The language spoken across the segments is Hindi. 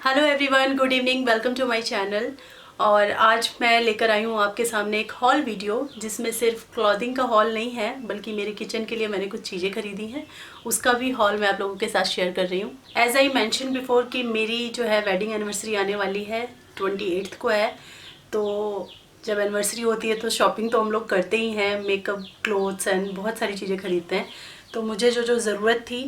Hello everyone, good evening, welcome to my channel. और आज मैं लेकर आई हूँ आपके सामने एक हॉल वीडियो जिसमें सिर्फ क्लॉथिंग का हॉल नहीं है बल्कि मेरे किचन के लिए मैंने कुछ चीज़ें खरीदी हैं, उसका भी हॉल मैं आप लोगों के साथ शेयर कर रही हूँ। एज आई मेंशन बिफोर कि मेरी जो है वेडिंग एनिवर्सरी आने वाली है, 28 को है। तो जब एनिवर्सरी होती है तो शॉपिंग तो हम लोग करते ही हैं, मेकअप, क्लोथ्स एंड बहुत सारी चीज़ें खरीदते हैं। तो मुझे जो जो ज़रूरत थी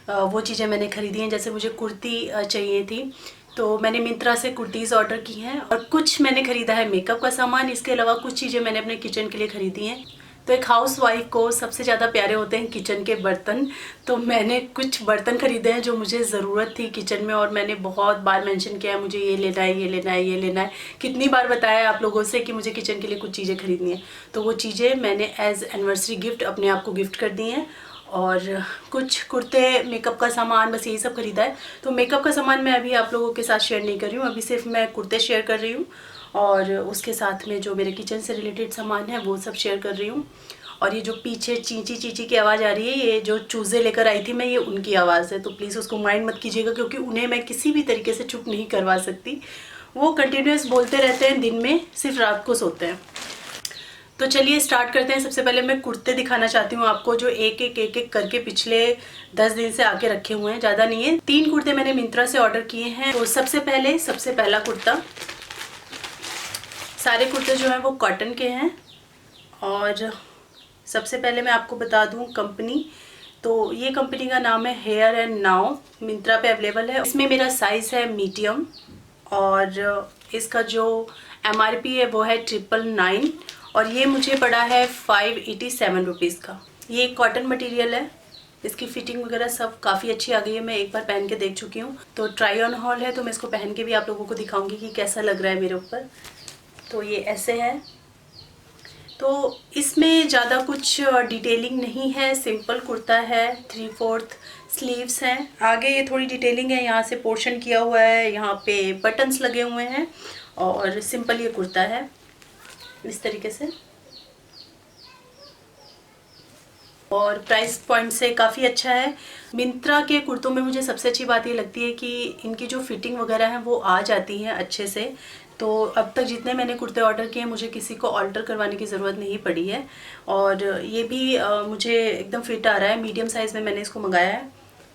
वो चीज़ें मैंने ख़रीदी हैं। जैसे मुझे कुर्ती चाहिए थी तो मैंने मिंत्रा से कुर्तीज़ ऑर्डर की हैं, और कुछ मैंने ख़रीदा है मेकअप का सामान। इसके अलावा कुछ चीज़ें मैंने अपने किचन के लिए ख़रीदी हैं। तो एक हाउस वाइफ को सबसे ज़्यादा प्यारे होते हैं किचन के बर्तन। तो मैंने कुछ बर्तन ख़रीदे हैं जो मुझे ज़रूरत थी किचन में, और मैंने बहुत बार मेंशन किया है मुझे ये लेना है, ये लेना है, ये लेना है। कितनी बार बताया है आप लोगों से कि मुझे किचन के लिए कुछ चीज़ें खरीदनी है। तो वो चीज़ें मैंने एज़ एनिवर्सरी गिफ्ट अपने आप को गिफ्ट कर दी हैं। और कुछ कुर्ते, मेकअप का सामान, बस यही सब खरीदा है। तो मेकअप का सामान मैं अभी आप लोगों के साथ शेयर नहीं कर रही हूँ, अभी सिर्फ मैं कुर्ते शेयर कर रही हूँ, और उसके साथ में जो मेरे किचन से रिलेटेड सामान है वो सब शेयर कर रही हूँ। और ये जो पीछे चींची चींची की आवाज़ आ रही है, ये जो चूज़े लेकर आई थी मैं, ये उनकी आवाज़ है। तो प्लीज़ उसको माइंड मत कीजिएगा, क्योंकि उन्हें मैं किसी भी तरीके से चुप नहीं करवा सकती। वो कंटिन्यूस बोलते रहते हैं दिन में, सिर्फ रात को सोते हैं। तो चलिए स्टार्ट करते हैं। सबसे पहले मैं कुर्ते दिखाना चाहती हूँ आपको, जो एक एक करके पिछले 10 दिन से आके रखे हुए हैं। ज़्यादा नहीं है, 3 कुर्ते मैंने मिंत्रा से ऑर्डर किए हैं। तो सबसे पहला कुर्ता, सारे कुर्ते जो हैं वो कॉटन के हैं। और सबसे पहले मैं आपको बता दूँ कंपनी, तो ये कंपनी का नाम है हेयर एंड नाउ, मिंत्रा पे अवेलेबल है। इसमें मेरा साइज़ है मीडियम, और इसका जो MRP है वो है 999, और ये मुझे पड़ा है 587 रुपीज़ का। ये एक कॉटन मटेरियल है, इसकी फिटिंग वगैरह सब काफ़ी अच्छी आ गई है। मैं एक बार पहन के देख चुकी हूँ, तो ट्राई ऑन हॉल है, तो मैं इसको पहन के भी आप लोगों को दिखाऊंगी कि कैसा लग रहा है मेरे ऊपर। तो ये ऐसे है। तो इसमें ज़्यादा कुछ डिटेलिंग नहीं है, सिंपल कुर्ता है, 3/4 स्लीव्स हैं। आगे ये थोड़ी डिटेलिंग है, यहाँ से पोर्शन किया हुआ है, यहाँ पे बटन्स लगे हुए हैं, और सिंपल ये कुर्ता है इस तरीके से। और प्राइस पॉइंट से काफ़ी अच्छा है। मिंत्रा के कुर्तों में मुझे सबसे अच्छी बात ये लगती है कि इनकी जो फिटिंग वगैरह है वो आ जाती हैं अच्छे से। तो अब तक जितने मैंने कुर्ते ऑर्डर किए हैं, मुझे किसी को ऑल्टर करवाने की ज़रूरत नहीं पड़ी है। और ये भी मुझे एकदम फिट आ रहा है। मीडियम साइज़ में मैंने इसको मंगाया है,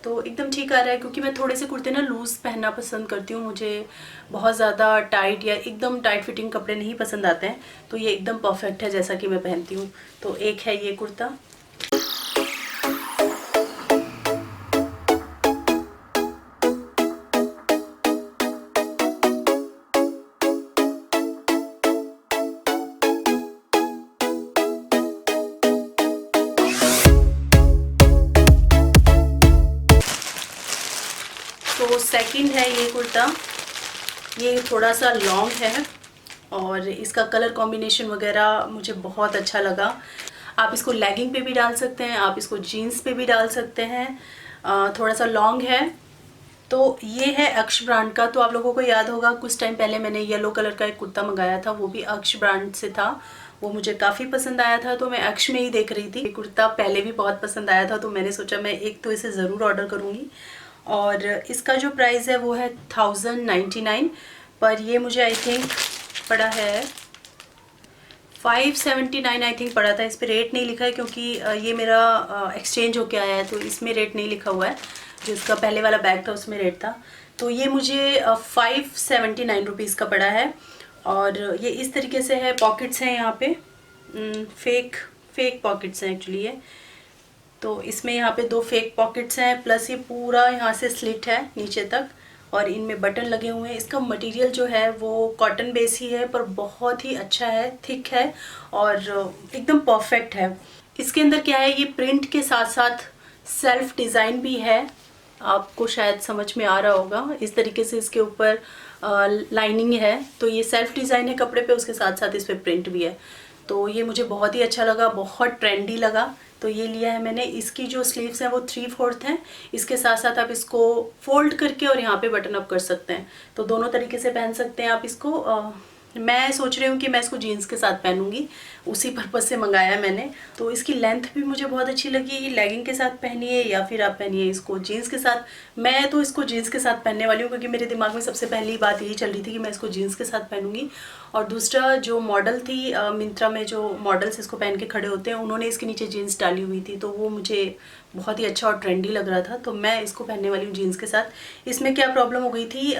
तो एकदम ठीक आ रहा है। क्योंकि मैं थोड़े से कुर्ते ना लूज़ पहनना पसंद करती हूँ, मुझे बहुत ज़्यादा टाइट या एकदम टाइट फिटिंग कपड़े नहीं पसंद आते हैं। तो ये एकदम परफेक्ट है जैसा कि मैं पहनती हूँ। तो एक है ये कुर्ता। तो सेकंड है ये कुर्ता। ये थोड़ा सा लॉन्ग है, और इसका कलर कॉम्बिनेशन वगैरह मुझे बहुत अच्छा लगा। आप इसको लेगिंग पे भी डाल सकते हैं, आप इसको जीन्स पे भी डाल सकते हैं। थोड़ा सा लॉन्ग है। तो ये है अक्ष ब्रांड का। तो आप लोगों को याद होगा, कुछ टाइम पहले मैंने येलो कलर का एक कुर्ता मंगाया था, वो भी अक्ष ब्रांड से था। वो मुझे काफ़ी पसंद आया था, तो मैं अक्ष में ही देख रही थी। ये कुर्ता पहले भी बहुत पसंद आया था, तो मैंने सोचा मैं एक तो इसे ज़रूर ऑर्डर करूँगी। और इसका जो प्राइस है वो है 1099, पर ये मुझे आई थिंक पड़ा है 579 आई थिंक पड़ा था। इस पर रेट नहीं लिखा है, क्योंकि ये मेरा एक्सचेंज होके आया है, तो इसमें रेट नहीं लिखा हुआ है। जो इसका पहले वाला बैग था उसमें रेट था। तो ये मुझे 579 रुपीज़ का पड़ा है। और ये इस तरीके से है, पॉकेट्स हैं यहाँ पे, फेक पॉकेट्स हैं एक्चुअली ये। तो इसमें यहाँ पे 2 फेक पॉकेट्स हैं, प्लस ये पूरा यहाँ से स्लिट है नीचे तक, और इनमें बटन लगे हुए हैं। इसका मटेरियल जो है वो कॉटन बेस ही है, पर बहुत ही अच्छा है, थिक है, और एकदम परफेक्ट है। इसके अंदर क्या है, ये प्रिंट के साथ साथ सेल्फ डिज़ाइन भी है। आपको शायद समझ में आ रहा होगा, इस तरीके से इसके ऊपर लाइनिंग है। तो ये सेल्फ डिज़ाइन है कपड़े पे, उसके साथ साथ इस पर प्रिंट भी है। तो ये मुझे बहुत ही अच्छा लगा, बहुत ट्रेंडी लगा। तो ये लिया है मैंने। इसकी जो स्लीव्स हैं वो 3/4 हैं। इसके साथ साथ आप इसको फोल्ड करके और यहाँ पे बटन अप कर सकते हैं। तो दोनों तरीके से पहन सकते हैं आप इसको। मैं सोच रही हूँ कि मैं इसको जीन्स के साथ पहनूंगी, उसी पर्पज़ से मंगाया मैंने। तो इसकी लेंथ भी मुझे बहुत अच्छी लगी। लेगिंग के साथ पहनिए या फिर आप पहनिए इसको जीन्स के साथ। मैं तो इसको जीन्स के साथ पहनने वाली हूँ क्योंकि मेरे दिमाग में सबसे पहली बात यही चल रही थी कि मैं इसको जीन्स के साथ पहनूंगी। और दूसरा जो मॉडल थी मिंत्रा में, जो मॉडल्स इसको पहन के खड़े होते हैं, उन्होंने इसके नीचे जीन्स डाली हुई थी, तो वो मुझे बहुत ही अच्छा और ट्रेंडी लग रहा था, तो मैं इसको पहनने वाली हूँ जीन्स के साथ। इसमें क्या प्रॉब्लम हो गई थी,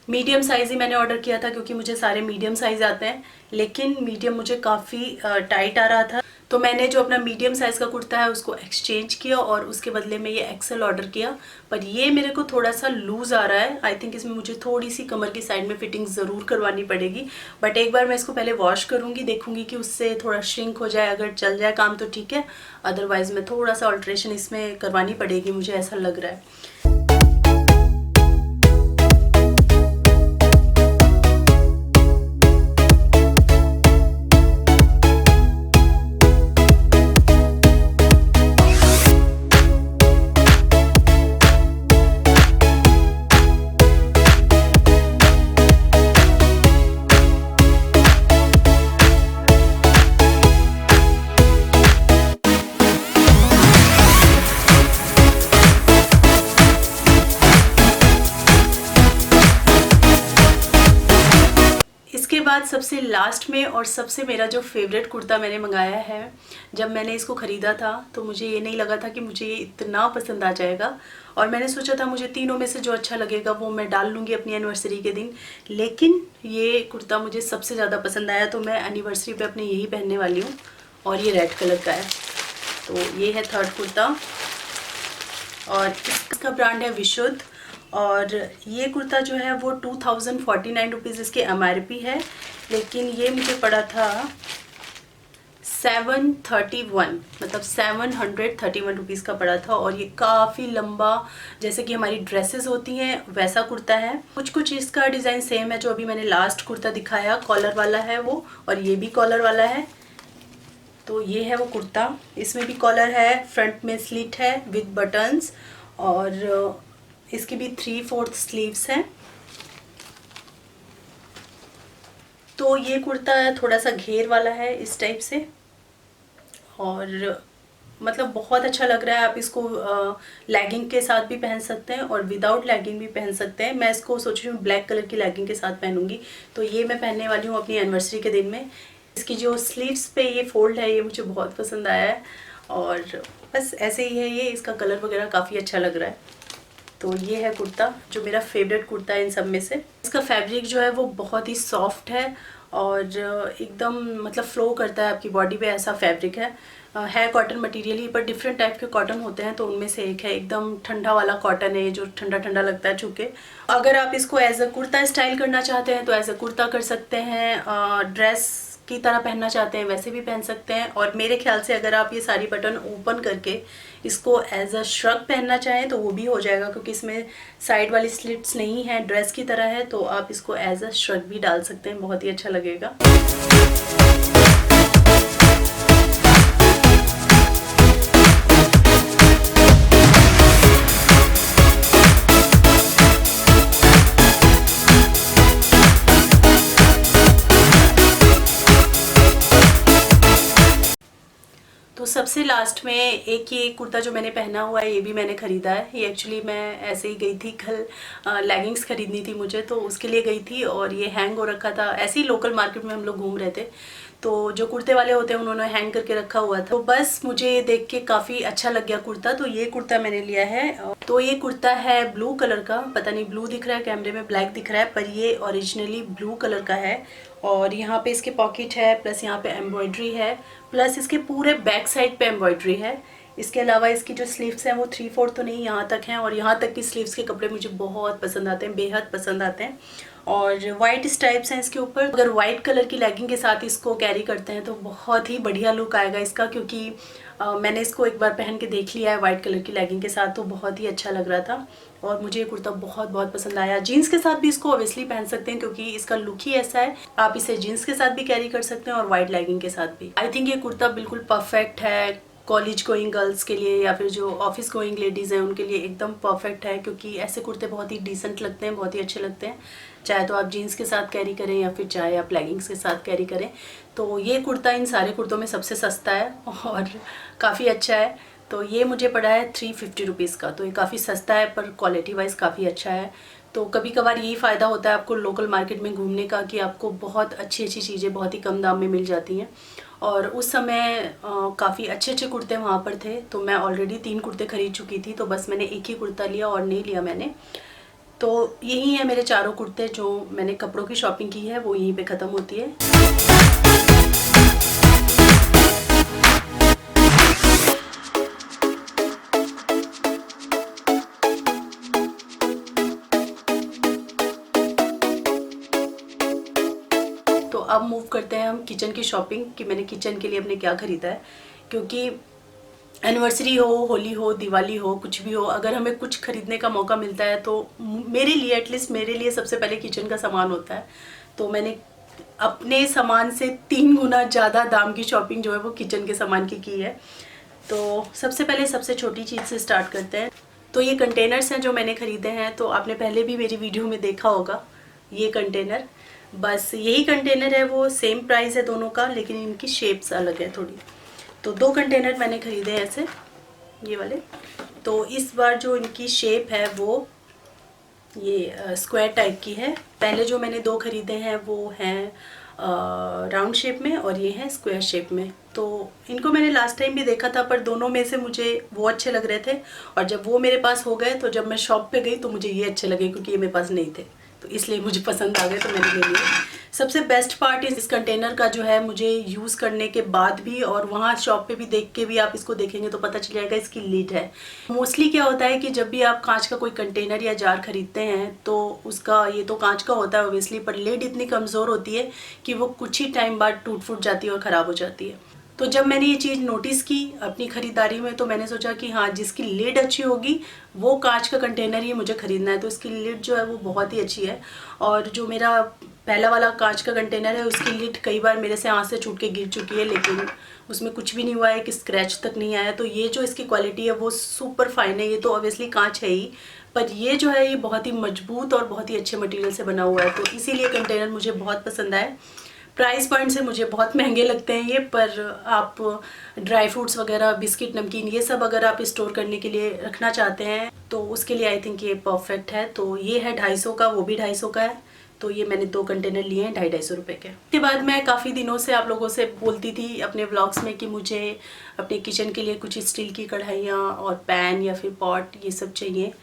मीडियम साइज़ ही मैंने ऑर्डर किया था क्योंकि मुझे सारे मीडियम साइज़ आते हैं, लेकिन मीडियम मुझे काफ़ी टाइट आ रहा था। तो मैंने जो अपना मीडियम साइज़ का कुर्ता है उसको एक्सचेंज किया और उसके बदले में ये एक्सेल ऑर्डर किया। पर ये मेरे को थोड़ा सा लूज़ आ रहा है। आई थिंक इसमें मुझे थोड़ी सी कमर की साइड में फिटिंग ज़रूर करवानी पड़ेगी, बट एक बार मैं इसको पहले वॉश करूँगी, देखूँगी कि उससे थोड़ा श्रिंक हो जाए। अगर चल जाए काम तो ठीक है, अदरवाइज़ मैं थोड़ा सा अल्ट्रेशन इसमें करवानी पड़ेगी, मुझे ऐसा लग रहा है। इसके बाद सबसे लास्ट में और सबसे मेरा जो फेवरेट कुर्ता मैंने मंगाया है, जब मैंने इसको ख़रीदा था तो मुझे ये नहीं लगा था कि मुझे ये इतना पसंद आ जाएगा। और मैंने सोचा था मुझे तीनों में से जो अच्छा लगेगा वो मैं डाल लूँगी अपनी एनिवर्सरी के दिन, लेकिन ये कुर्ता मुझे सबसे ज़्यादा पसंद आया, तो मैं एनिवर्सरी पे अपने यही पहनने वाली हूँ। और ये रेड कलर का है। तो ये है थर्ड कुर्ता और इसका ब्रांड है विशुद्ध। और ये कुर्ता जो है वो 2049 रुपीज़ इसके MRP है, लेकिन ये मुझे पड़ा था 731, मतलब 731 रुपीज़ का पड़ा था। और ये काफ़ी लंबा, जैसे कि हमारी ड्रेसेस होती हैं वैसा कुर्ता है। कुछ कुछ इसका डिज़ाइन सेम है, जो अभी मैंने लास्ट कुर्ता दिखाया कॉलर वाला है वो, और ये भी कॉलर वाला है। तो ये है वो कुर्ता, इसमें भी कॉलर है, फ्रंट में स्लिट है विद बटन्स, और इसकी भी 3/4 स्लीव्स हैं। तो ये कुर्ता थोड़ा सा घेर वाला है इस टाइप से, और मतलब बहुत अच्छा लग रहा है। आप इसको लेगिंग के साथ भी पहन सकते हैं और विदाउट लेगिंग भी पहन सकते हैं। मैं इसको सोच रही हूँ ब्लैक कलर की लेगिंग के साथ पहनूंगी, तो ये मैं पहनने वाली हूँ अपनी एनिवर्सरी के दिन में। इसकी जो स्लीव्स पे ये फोल्ड है ये मुझे बहुत पसंद आया है, और बस ऐसे ही है ये। इसका कलर वगैरह काफ़ी अच्छा लग रहा है। तो ये है कुर्ता जो मेरा फेवरेट कुर्ता है इन सब में से। इसका फैब्रिक जो है वो बहुत ही सॉफ्ट है और एकदम मतलब फ्लो करता है आपकी बॉडी पे, ऐसा फैब्रिक है कॉटन मटेरियल ही, पर डिफरेंट टाइप के कॉटन होते हैं, तो उनमें से एक है एकदम ठंडा वाला कॉटन है जो ठंडा ठंडा लगता है छूके। अगर आप इसको एज अ कुर्ता स्टाइल करना चाहते हैं तो एज अ कुर्ता कर सकते हैं, ड्रेस की तरह पहनना चाहते हैं वैसे भी पहन सकते हैं। और मेरे ख्याल से अगर आप ये सारी बटन ओपन करके इसको एज अ श्रग पहनना चाहें तो वो भी हो जाएगा, क्योंकि इसमें साइड वाली स्लिट्स नहीं है, ड्रेस की तरह है, तो आप इसको एज अ श्रग भी डाल सकते हैं, बहुत ही अच्छा लगेगा। तो सबसे लास्ट में एक ये कुर्ता जो मैंने पहना हुआ है ये भी मैंने ख़रीदा है। ये एक्चुअली मैं ऐसे ही गई थी कल, लेगिंग्स ख़रीदनी थी मुझे, तो उसके लिए गई थी और ये हैंग हो रखा था। ऐसे ही लोकल मार्केट में हम लोग घूम रहे थे, तो जो कुर्ते वाले होते हैं उन्होंने हैंग करके रखा हुआ था, तो बस मुझे ये देख के काफ़ी अच्छा लग गया कुर्ता, तो ये कुर्ता मैंने लिया है। तो ये कुर्ता है ब्लू कलर का, पता नहीं ब्लू दिख रहा है कैमरे में ब्लैक दिख रहा है, पर ये ओरिजिनली ब्लू कलर का है। और यहाँ पे इसके पॉकेट है, प्लस यहाँ पे एम्ब्रॉयडरी है, प्लस इसके पूरे बैक साइड पे एम्ब्रॉयडरी है। इसके अलावा इसकी जो स्लीव्स हैं वो 3/4 तो नहीं, यहाँ तक हैं, और यहाँ तक की स्लीव्स के कपड़े मुझे बहुत पसंद आते हैं, बेहद पसंद आते हैं। और वाइट स्ट्राइप्स हैं इसके ऊपर। अगर वाइट कलर की लेगिंग के साथ इसको कैरी करते हैं तो बहुत ही बढ़िया लुक आएगा इसका, क्योंकि मैंने इसको एक बार पहन के देख लिया है वाइट कलर की लेगिंग के साथ, तो बहुत ही अच्छा लग रहा था और मुझे ये कुर्ता बहुत बहुत पसंद आया। जीन्स के साथ भी इसको ऑब्वियसली पहन सकते हैं क्योंकि इसका लुक ही ऐसा है। आप इसे जीन्स के साथ भी कैरी कर सकते हैं और वाइट लेगिंग के साथ भी। आई थिंक ये कुर्ता बिल्कुल परफेक्ट है, कॉलेज गोइंग गर्ल्स के लिए या फिर जो ऑफिस गोइंग लेडीज़ हैं उनके लिए एकदम परफेक्ट है, क्योंकि ऐसे कुर्ते बहुत ही डिसेंट लगते हैं, बहुत ही अच्छे लगते हैं, चाहे तो आप जीन्स के साथ कैरी करें या फिर चाहे आप लेगिंग्स के साथ कैरी करें। तो ये कुर्ता इन सारे कुर्तों में सबसे सस्ता है और काफ़ी अच्छा है। तो ये मुझे पड़ा है 350 रुपीज़ का, तो ये काफ़ी सस्ता है पर क्वालिटी वाइज काफ़ी अच्छा है। तो कभी कभार यही फ़ायदा होता है आपको लोकल मार्केट में घूमने का कि आपको बहुत अच्छी अच्छी चीज़ें बहुत ही कम दाम में मिल जाती हैं। और उस समय काफ़ी अच्छे अच्छे कुर्ते वहाँ पर थे, तो मैं ऑलरेडी 3 कुर्ते खरीद चुकी थी, तो बस मैंने एक ही कुर्ता लिया और नहीं लिया मैंने। तो यही है मेरे चारों कुर्ते जो मैंने कपड़ों की शॉपिंग की है, वो यहीं पे ख़त्म होती है। तो अब मूव करते हैं हम किचन की शॉपिंग कि मैंने किचन के लिए अपने क्या ख़रीदा है, क्योंकि एनिवर्सरी हो, होली हो, दिवाली हो, कुछ भी हो, अगर हमें कुछ खरीदने का मौका मिलता है तो मेरे लिए, एटलीस्ट मेरे लिए सबसे पहले किचन का सामान होता है। तो मैंने अपने सामान से 3 गुना ज़्यादा दाम की शॉपिंग जो है वो किचन के सामान की है। तो सबसे पहले सबसे छोटी चीज़ से स्टार्ट करते हैं। तो ये कंटेनर्स हैं जो मैंने ख़रीदे हैं, तो आपने पहले भी मेरी वीडियो में देखा होगा ये कंटेनर। बस यही कंटेनर है, वो सेम प्राइस है दोनों का, लेकिन इनकी शेप्स अलग है थोड़ी। तो 2 कंटेनर मैंने ख़रीदे हैं ऐसे, ये वाले। तो इस बार जो इनकी शेप है वो ये स्क्वायर टाइप की है। पहले जो मैंने 2 ख़रीदे हैं वो हैं राउंड शेप में और ये हैं स्क्वायर शेप में। तो इनको मैंने लास्ट टाइम भी देखा था, पर दोनों में से मुझे वो अच्छे लग रहे थे, और जब वो मेरे पास हो गए तो जब मैं शॉप पे गई तो मुझे ये अच्छे लगे, क्योंकि ये मेरे पास नहीं थे, तो इसलिए मुझे पसंद आ गए तो मैंने ले लिए। सबसे बेस्ट पार्ट इस कंटेनर का जो है, मुझे यूज़ करने के बाद भी और वहाँ शॉप पे भी देख के भी आप इसको देखेंगे तो पता चल जाएगा, इसकी लिड है। मोस्टली क्या होता है कि जब भी आप कांच का कोई कंटेनर या जार खरीदते हैं तो उसका, ये तो कांच का होता है ऑब्वियसली, पर लिड इतनी कमज़ोर होती है कि वो कुछ ही टाइम बाद टूट फूट जाती है और ख़राब हो जाती है। तो जब मैंने ये चीज़ नोटिस की अपनी ख़रीदारी में, तो मैंने सोचा कि हाँ, जिसकी लिड अच्छी होगी वो कांच का कंटेनर ही मुझे ख़रीदना है। तो इसकी लिड जो है वो बहुत ही अच्छी है, और जो मेरा पहला वाला कांच का कंटेनर है उसकी लिड कई बार मेरे से हाथ से छूट के गिर चुकी है, लेकिन उसमें कुछ भी नहीं हुआ है कि स्क्रैच तक नहीं आया। तो ये जो इसकी क्वालिटी है वो सुपर फाइन है। ये तो ऑब्वियसली कांच है ही, पर ये जो है ये बहुत ही मजबूत और बहुत ही अच्छे मटेरियल से बना हुआ है, तो इसीलिए कंटेनर मुझे बहुत पसंद आया। प्राइस पॉइंट से मुझे बहुत महंगे लगते हैं ये, पर आप ड्राई फ्रूट्स वगैरह, बिस्किट, नमकीन, ये सब अगर आप स्टोर करने के लिए रखना चाहते हैं तो उसके लिए आई थिंक ये परफेक्ट है। तो ये है 250 का, वो भी 250 का है। तो ये मैंने 2 कंटेनर लिए हैं 250 रुपये के। उसके बाद मैं काफ़ी दिनों से आप लोगों से बोलती थी अपने व्लॉग्स में कि मुझे अपने किचन के लिए कुछ स्टील की कढ़ाइयाँ और पैन या फिर पॉट ये सब चाहिए,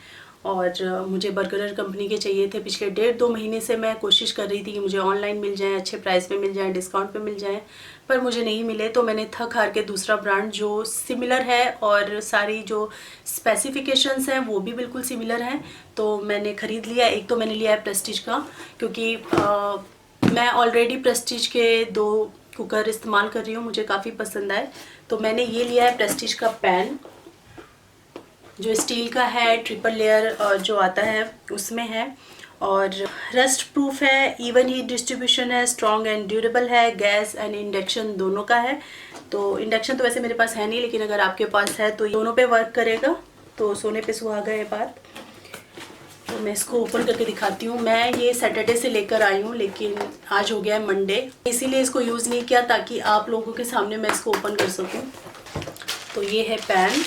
और मुझे बर्गनर कंपनी के चाहिए थे। पिछले 1.5-2 महीने से मैं कोशिश कर रही थी कि मुझे ऑनलाइन मिल जाएँ, अच्छे प्राइस पे मिल जाएँ, डिस्काउंट पे मिल जाएँ, पर मुझे नहीं मिले। तो मैंने थक हार के दूसरा ब्रांड जो सिमिलर है और सारी जो स्पेसिफिकेशंस हैं वो भी बिल्कुल सिमिलर हैं, तो मैंने ख़रीद लिया। एक तो मैंने लिया है प्रेस्टीज का, क्योंकि मैं ऑलरेडी प्रेस्टीज के 2 कुकर इस्तेमाल कर रही हूँ, मुझे काफ़ी पसंद आए। तो मैंने ये लिया है प्रेस्टीज का पैन, जो स्टील का है, ट्रिपल लेयर जो आता है उसमें है, और रस्ट प्रूफ है, इवन हीट डिस्ट्रीब्यूशन है, स्ट्रॉन्ग एंड ड्यूरेबल है, गैस एंड इंडक्शन दोनों का है। तो इंडक्शन तो वैसे मेरे पास है नहीं, लेकिन अगर आपके पास है तो दोनों पे वर्क करेगा। तो सोने पे सुहागा है बात। तो मैं इसको ओपन करके दिखाती हूँ। मैं ये सैटरडे से लेकर आई हूँ, लेकिन आज हो गया है मंडे, इसीलिए इसको यूज़ नहीं किया ताकि आप लोगों के सामने मैं इसको ओपन कर सकूँ। तो ये है पैन,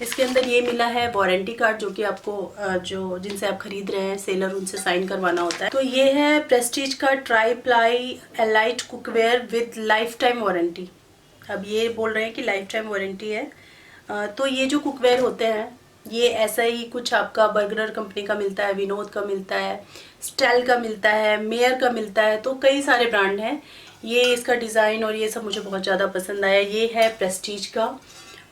इसके अंदर ये मिला है वारंटी कार्ड, जो कि आपको जो जिनसे आप खरीद रहे हैं सेलर, उनसे साइन करवाना होता है। तो ये है प्रेस्टीज का tri ply elite cookware with lifetime warranty. अब ये बोल रहे हैं कि लाइफ टाइम वारंटी है। तो ये जो कुकवेयर होते हैं ये ऐसा ही कुछ आपका बर्गनर कंपनी का मिलता है, विनोद का मिलता है, स्टेल का मिलता है, मेयर का मिलता है, तो कई सारे ब्रांड हैं। ये इसका डिज़ाइन और ये सब मुझे बहुत ज़्यादा पसंद आया। ये है प्रेस्टीज का,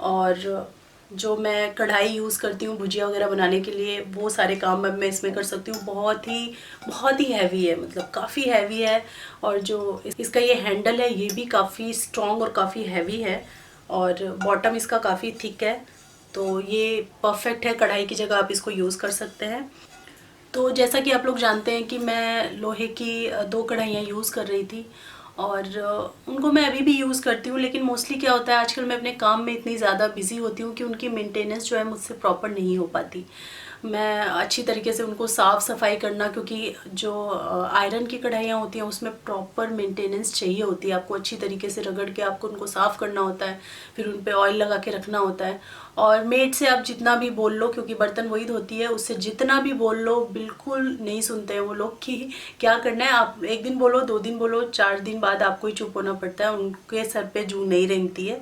और जो मैं कढ़ाई यूज़ करती हूँ भुजिया वगैरह बनाने के लिए, वो सारे काम अब मैं इसमें कर सकती हूँ। बहुत ही हैवी है, मतलब काफ़ी हैवी है, और जो इसका ये हैंडल है ये भी काफ़ी स्ट्रॉन्ग और काफ़ी हैवी है, और बॉटम इसका काफ़ी थिक है। तो ये परफेक्ट है, कढ़ाई की जगह आप इसको यूज़ कर सकते हैं। तो जैसा कि आप लोग जानते हैं कि मैं लोहे की 2 कढ़ाइयाँ यूज़ कर रही थी, और उनको मैं अभी भी यूज़ करती हूँ। लेकिन मोस्टली क्या होता है, आजकल मैं अपने काम में इतनी ज़्यादा बिजी होती हूँ कि उनकी मेंटेनेंस जो है मुझसे प्रॉपर नहीं हो पाती। मैं अच्छी तरीके से उनको साफ़ सफाई करना, क्योंकि जो आयरन की कढ़ाइयाँ होती हैं उसमें प्रॉपर मेंटेनेंस चाहिए होती है। आपको अच्छी तरीके से रगड़ के आपको उनको साफ़ करना होता है, फिर उन पर ऑयल लगा के रखना होता है। और मेड से आप जितना भी बोल लो, क्योंकि बर्तन वही धोती है, उससे जितना भी बोल लो बिल्कुल नहीं सुनते हैं वो लोग कि क्या करना है। आप एक दिन बोलो, 2 दिन बोलो, 4 दिन बाद आपको ही चुप होना पड़ता है। उनके सर पे जूं नहीं रेंगती है,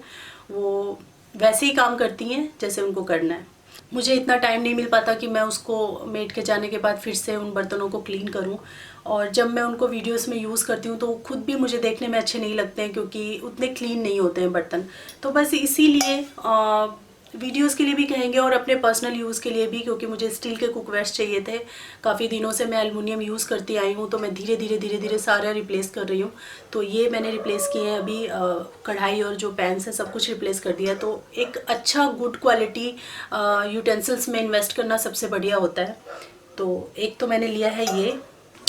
वो वैसे ही काम करती हैं जैसे उनको करना है। मुझे इतना टाइम नहीं मिल पाता कि मैं उसको मेड के जाने के बाद फिर से उन बर्तनों को क्लीन करूं। और जब मैं उनको वीडियोस में यूज़ करती हूँ तो खुद भी मुझे देखने में अच्छे नहीं लगते हैं, क्योंकि उतने क्लीन नहीं होते हैं बर्तन। तो बस इसीलिए वीडियोस के लिए भी कहेंगे और अपने पर्सनल यूज़ के लिए भी, क्योंकि मुझे स्टील के कुकवेयर्स चाहिए थे। काफ़ी दिनों से मैं एल्युमिनियम यूज़ करती आई हूँ, तो मैं धीरे धीरे सारे रिप्लेस कर रही हूँ। तो ये मैंने रिप्लेस किए हैं अभी, कढ़ाई और जो पैन्स है सब कुछ रिप्लेस कर दिया। तो एक अच्छा गुड क्वालिटी यूटेंसिल्स में इन्वेस्ट करना सबसे बढ़िया होता है। तो एक तो मैंने लिया है ये,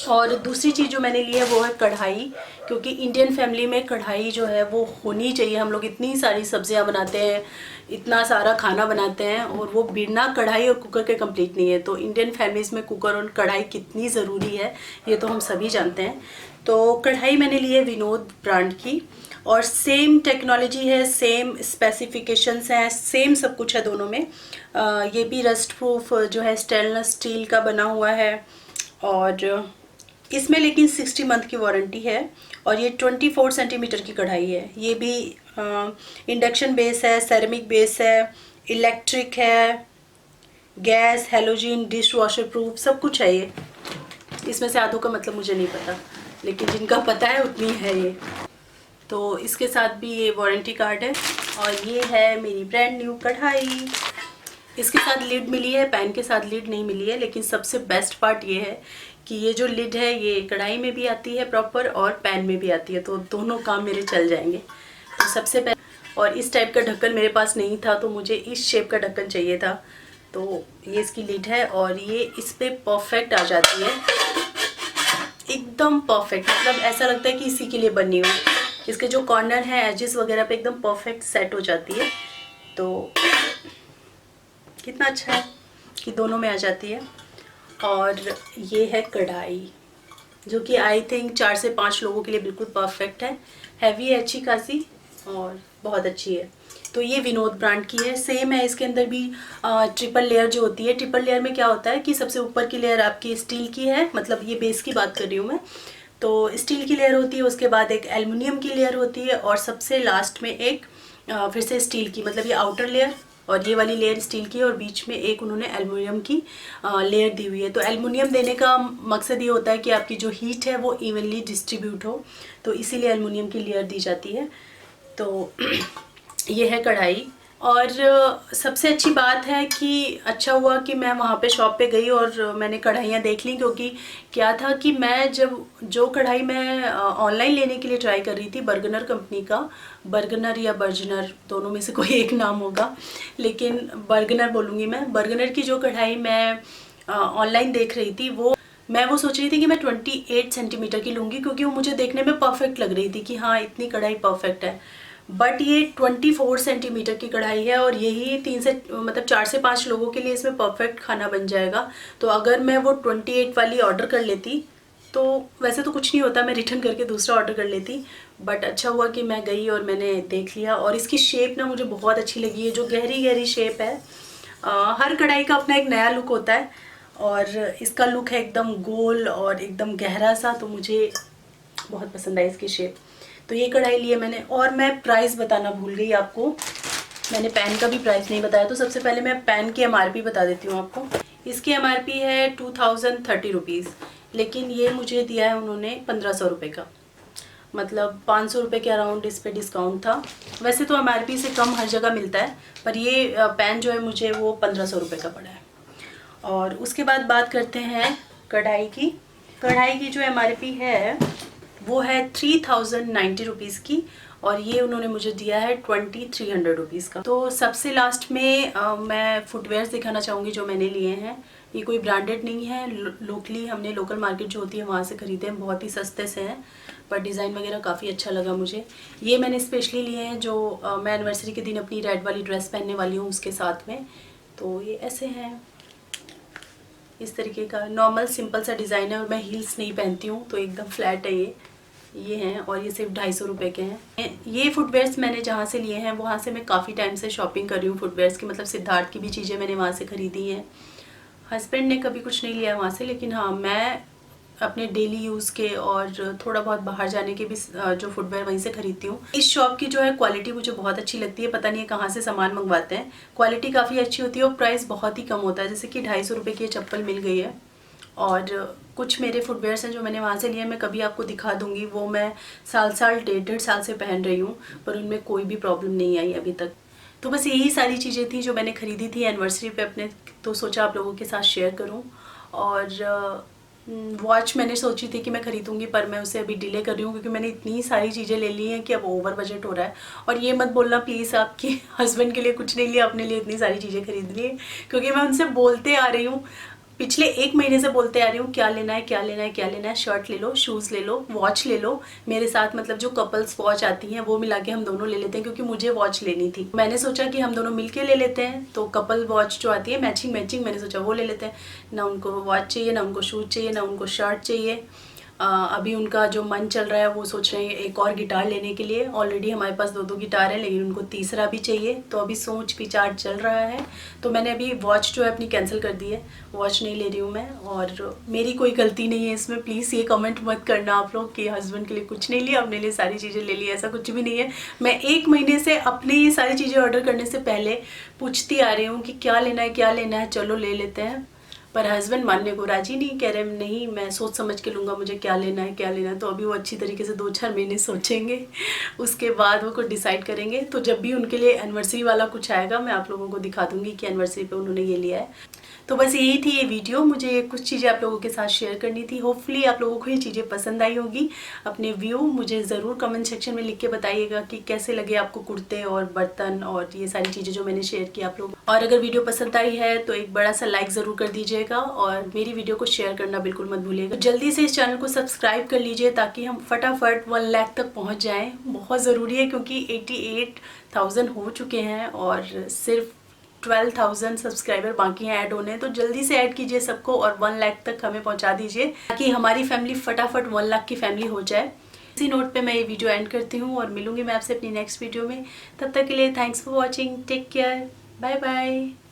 और दूसरी चीज़ जो मैंने ली है वो है कढ़ाई, क्योंकि इंडियन फैमिली में कढ़ाई जो है वो होनी चाहिए। हम लोग इतनी सारी सब्जियां बनाते हैं, इतना सारा खाना बनाते हैं, और वो बिना कढ़ाई और कुकर के कंप्लीट नहीं है। तो इंडियन फैमिलीज़ में कुकर और कढ़ाई कितनी ज़रूरी है ये तो हम सभी जानते हैं। तो कढ़ाई मैंने ली है विनोद ब्रांड की, और सेम टेक्नोलॉजी है, सेम स्पेसिफिकेशंस हैं, सेम सब कुछ है दोनों में। ये भी रस्ट प्रूफ जो है स्टेनलेस स्टील का बना हुआ है, और इसमें लेकिन 60 मंथ की वारंटी है। और ये 24 सेंटीमीटर की कढ़ाई है। ये भी इंडक्शन बेस है, सेरेमिक बेस है, इलेक्ट्रिक है, gas, halogen, dish washer proof, सब कुछ है ये। इसमें से आधों का मतलब मुझे नहीं पता, लेकिन जिनका पता है उतनी है ये। तो इसके साथ भी ये वारंटी कार्ड है। और ये है मेरी ब्रांड न्यू कढ़ाई। इसके साथ लिड मिली है, पैन के साथ लिड नहीं मिली है। लेकिन सबसे बेस्ट पार्ट ये है कि ये जो लिड है ये कढ़ाई में भी आती है प्रॉपर और पैन में भी आती है, तो दोनों काम मेरे चल जाएंगे। तो सबसे पहले, और इस टाइप का ढक्कन मेरे पास नहीं था तो मुझे इस शेप का ढक्कन चाहिए था। तो ये इसकी लिड है, और ये इस पर परफेक्ट आ जाती है, एकदम परफेक्ट। मतलब ऐसा लगता है कि इसी के लिए बनी हुई। इसके जो कॉर्नर हैं, एजेस वगैरह पे एकदम परफेक्ट सेट हो जाती है। तो कितना अच्छा है कि दोनों में आ जाती है। और ये है कढ़ाई, जो कि आई थिंक 4 से 5 लोगों के लिए बिल्कुल परफेक्ट है। हैवी है अच्छी खासी और बहुत अच्छी है। तो ये विनोद ब्रांड की है। सेम है इसके अंदर भी ट्रिपल लेयर जो होती है। ट्रिपल लेयर में क्या होता है कि सबसे ऊपर की लेयर आपकी स्टील की है, मतलब ये बेस की बात कर रही हूँ मैं। तो स्टील की लेयर होती है, उसके बाद एक एल्युमिनियम की लेयर होती है, और सबसे लास्ट में एक फिर से स्टील की, मतलब ये आउटर लेयर और ये वाली लेयर स्टील की, और बीच में एक उन्होंने एल्युमिनियम की लेयर दी हुई है। तो एल्युमिनियम देने का मकसद ये होता है कि आपकी जो हीट है वो इवनली डिस्ट्रीब्यूट हो, तो इसीलिए एल्युमिनियम की लेयर दी जाती है। तो ये है कढ़ाई। और सबसे अच्छी बात है कि अच्छा हुआ कि मैं वहाँ पे शॉप पे गई और मैंने कढ़ाइयाँ देख ली, क्योंकि क्या था कि मैं जब जो कढ़ाई मैं ऑनलाइन लेने के लिए ट्राई कर रही थी, बर्गनर कंपनी का, बर्गनर या बर्जनर दोनों में से कोई एक नाम होगा, लेकिन बर्गनर बोलूँगी मैं। बर्गनर की जो कढ़ाई मैं ऑनलाइन देख रही थी, मैं वो सोच रही थी कि मैं 28 सेंटीमीटर की लूँगी, क्योंकि वो मुझे देखने में परफेक्ट लग रही थी कि हाँ इतनी कढ़ाई परफेक्ट है। बट ये 24 सेंटीमीटर की कढ़ाई है, और यही 4 से 5 लोगों के लिए इसमें परफेक्ट खाना बन जाएगा। तो अगर मैं वो 28 वाली ऑर्डर कर लेती तो वैसे तो कुछ नहीं होता, मैं रिटर्न करके दूसरा ऑर्डर कर लेती। बट अच्छा हुआ कि मैं गई और मैंने देख लिया। और इसकी शेप ना मुझे बहुत अच्छी लगी है, जो गहरी गहरी शेप है। हर कढ़ाई का अपना एक नया लुक होता है, और इसका लुक है एकदम गोल और एकदम गहरा सा, तो मुझे बहुत पसंद आई इसकी शेप। तो ये कढ़ाई ली है मैंने। और मैं प्राइस बताना भूल गई आपको, मैंने पैन का भी प्राइस नहीं बताया। तो सबसे पहले मैं पैन की एमआरपी बता देती हूँ आपको। इसकी एमआरपी है 2030 रुपीज़, लेकिन ये मुझे दिया है उन्होंने 1500 रुपये का, मतलब 500 रुपये के अराउंड इस पर डिस्काउंट था। वैसे तो एमआरपी से कम हर जगह मिलता है, पर ये पैन जो है मुझे वो 1500 रुपये का पड़ा है। और उसके बाद बात करते हैं कढ़ाई की। कढ़ाई की जो एमआरपी है वो है 3090 रुपीज़ की, और ये उन्होंने मुझे दिया है 2300 रुपीज़ का। तो सबसे लास्ट में मैं फुटवेयर्स दिखाना चाहूँगी जो मैंने लिए हैं। ये कोई ब्रांडेड नहीं है, लोकली हमने लोकल मार्केट जो होती है वहाँ से ख़रीदे हैं, बहुत ही सस्ते से हैं, पर डिज़ाइन वगैरह काफ़ी अच्छा लगा मुझे। ये मैंने स्पेशली लिए हैं जो मैं एनिवर्सरी के दिन अपनी रेड वाली ड्रेस पहनने वाली हूँ उसके साथ में। तो ये ऐसे हैं, इस तरीके का नॉर्मल सिंपल सा डिज़ाइन है और मैं हील्स नहीं पहनती हूँ तो एकदम फ्लैट है ये हैं और ये सिर्फ 250 रुपये के हैं। ये फुटवेयर्स मैंने जहाँ से लिए हैं वहाँ से मैं काफ़ी टाइम से शॉपिंग कर रही हूँ फुटवेयर्स की, मतलब सिद्धार्थ की भी चीज़ें मैंने वहाँ से ख़रीदी हैं। हस्बैंड ने कभी कुछ नहीं लिया वहाँ से, लेकिन हाँ मैं अपने डेली यूज़ के और थोड़ा बहुत बाहर जाने के भी जो फुटवेयर वहीं से खरीदती हूँ। इस शॉप की जो है क्वालिटी मुझे बहुत अच्छी लगती है, पता नहीं है कहाँ से सामान मंगवाते हैं, क्वालिटी काफ़ी अच्छी होती है और प्राइस बहुत ही कम होता है। जैसे कि 250 रुपये की चप्पल मिल गई है और कुछ मेरे फुटवेयर्स हैं जो मैंने वहाँ से लिए, मैं कभी आपको दिखा दूँगी, वो मैं साल डेढ़ साल से पहन रही हूँ पर उनमें कोई भी प्रॉब्लम नहीं आई अभी तक। तो बस यही सारी चीज़ें थी जो मैंने ख़रीदी थी एनिवर्सरी पे अपने, तो सोचा आप लोगों के साथ शेयर करूँ। और वॉच मैंने सोची थी कि मैं ख़रीदूँगी पर मैं उसे अभी डिले कर रही हूँ क्योंकि मैंने इतनी सारी चीज़ें ले ली हैं कि अब ओवर बजट हो रहा है। और ये मत बोलना प्लीज़ आप कि हस्बैंड के लिए कुछ नहीं लिया, अपने लिए इतनी सारी चीज़ें खरीद ली है, क्योंकि मैं उनसे बोलते आ रही हूँ, पिछले 1 महीने से बोलते आ रही हूँ क्या लेना है क्या लेना है क्या लेना है, शर्ट ले लो, शूज़ ले लो, वॉच ले लो मेरे साथ, मतलब जो कपल्स वॉच आती हैं वो मिला के हम दोनों ले लेते हैं, क्योंकि मुझे वॉच लेनी थी। मैंने सोचा कि हम दोनों मिलके ले लेते हैं, तो कपल वॉच जो आती है मैचिंग मैंने सोचा वो ले लेते हैं। ना उनको वॉच चाहिए, ना उनको शूज़ चाहिए, ना उनको शर्ट चाहिए। अभी उनका जो मन चल रहा है वो सोच रहे हैं एक और गिटार लेने के लिए। ऑलरेडी हमारे पास 2 गिटार हैं लेकिन उनको तीसरा भी चाहिए, तो अभी सोच विचार चल रहा है। तो मैंने अभी वॉच जो है अपनी कैंसिल कर दी है, वॉच नहीं ले रही हूँ मैं, और मेरी कोई गलती नहीं है इसमें। प्लीज़ ये कमेंट मत करना आप लोग कि हस्बैंड के लिए कुछ नहीं लिया, अपने लिए सारी चीज़ें ले ली, ऐसा कुछ भी नहीं है। मैं 1 महीने से अपने ये सारी चीज़ें ऑर्डर करने से पहले पूछती आ रही हूँ कि क्या लेना है, चलो ले लेते हैं, पर हस्बैंड मानने को राजी नहीं, कह रहे नहीं मैं सोच समझ के लूँगा, मुझे क्या लेना है। तो अभी वो अच्छी तरीके से 2-4 महीने सोचेंगे, उसके बाद वो कुछ डिसाइड करेंगे। तो जब भी उनके लिए एनिवर्सरी वाला कुछ आएगा मैं आप लोगों को दिखा दूँगी कि एनिवर्सरी पे उन्होंने ये लिया है। तो बस यही थी ये वीडियो, मुझे कुछ चीज़ें आप लोगों के साथ शेयर करनी थी। होपफुली आप लोगों को ये चीज़ें पसंद आई होगी। अपने व्यू मुझे ज़रूर कमेंट सेक्शन में लिख के बताइएगा कि कैसे लगे आपको कुर्ते और बर्तन और ये सारी चीज़ें जो मैंने शेयर की आप लोग। और अगर वीडियो पसंद आई है तो एक बड़ा सा लाइक ज़रूर कर दीजिएगा और मेरी वीडियो को शेयर करना बिल्कुल मत भूलिएगा। जल्दी से इस चैनल को सब्सक्राइब कर लीजिए ताकि हम फटाफट 1 लाख तक पहुँच जाएँ। बहुत ज़रूरी है क्योंकि 88,000 हो चुके हैं और सिर्फ 12,000 सब्सक्राइबर बाकी हैं ऐड होने, तो जल्दी से ऐड कीजिए सबको और 1 लाख तक हमें पहुंचा दीजिए ताकि हमारी फैमिली फटाफट 1 लाख की फैमिली हो जाए। इसी नोट पे मैं ये वीडियो एंड करती हूँ और मिलूंगी मैं आपसे अपनी नेक्स्ट वीडियो में। तब तक के लिए thanks for watching, take care, bye bye.